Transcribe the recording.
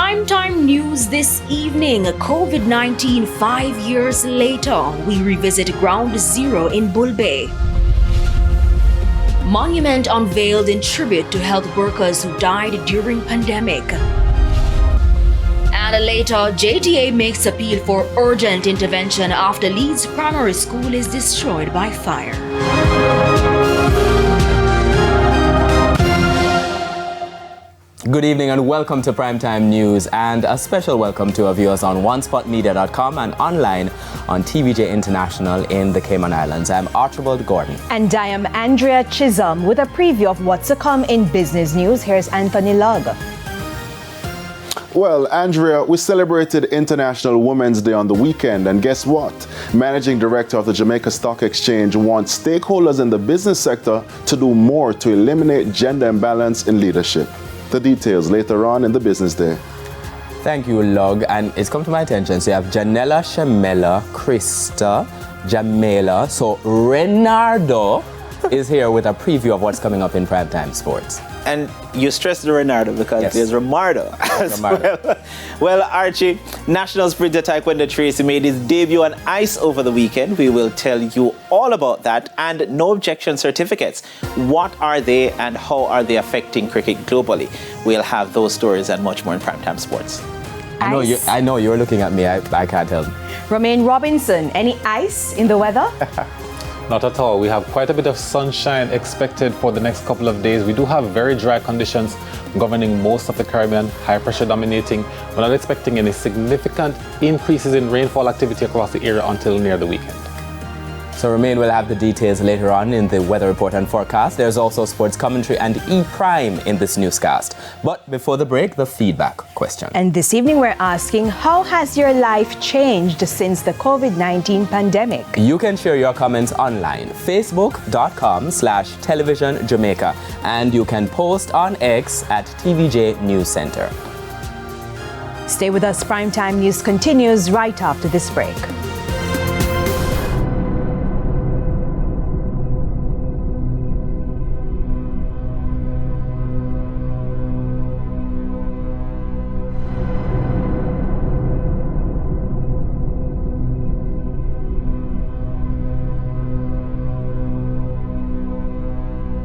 Primetime news this evening. COVID-19 5 years later. We revisit Ground Zero in Bull Bay. Monument unveiled in tribute to health workers who died during pandemic. And later, JTA makes appeal for urgent intervention after Leeds Primary School is destroyed by fire. Good evening and welcome to Primetime News, and a special welcome to our viewers on onespotmedia.com and online on TVJ International in the Cayman Islands. I'm Archibald Gordon. And I am Andrea Chisholm with a preview of what's to come in business news. Here's Anthony Lugg. Well, Andrea, we celebrated International Women's Day on the weekend, and guess what? Managing Director of the Jamaica Stock Exchange wants stakeholders in the business sector to do more to eliminate gender imbalance in leadership. The details later on in the business day. Thank you, Lug. And it's come to my attention. So you have Janella, Shamela, Krista, Jamela. So Renardo is here with a preview of what's coming up in Primetime Sports. And you stress the Renardo because Yes. there's Romardo as well. Archie, National Sprinter Taekwondo Tracy made his debut on ice over the weekend. We will tell you all about that. And no objection certificates. What are they and how are they affecting cricket globally? We'll have those stories and much more in Primetime Sports. I know you're looking at me. I can't help. Romaine Robinson, any ice in the weather? Not at all. We have quite a bit of sunshine expected for the next couple of days. We do have very dry conditions governing most of the Caribbean, high pressure dominating. We're not expecting any significant increases in rainfall activity across the area until near the weekend. So Romain will have the details later on in the weather report and forecast. There's also sports commentary and E-Prime in this newscast. But before the break, the feedback question. And this evening we're asking, how has your life changed since the COVID-19 pandemic? You can share your comments online, facebook.com/televisionjamaica, and you can post on X at TVJ News Center. Stay with us. Primetime News continues right after this break.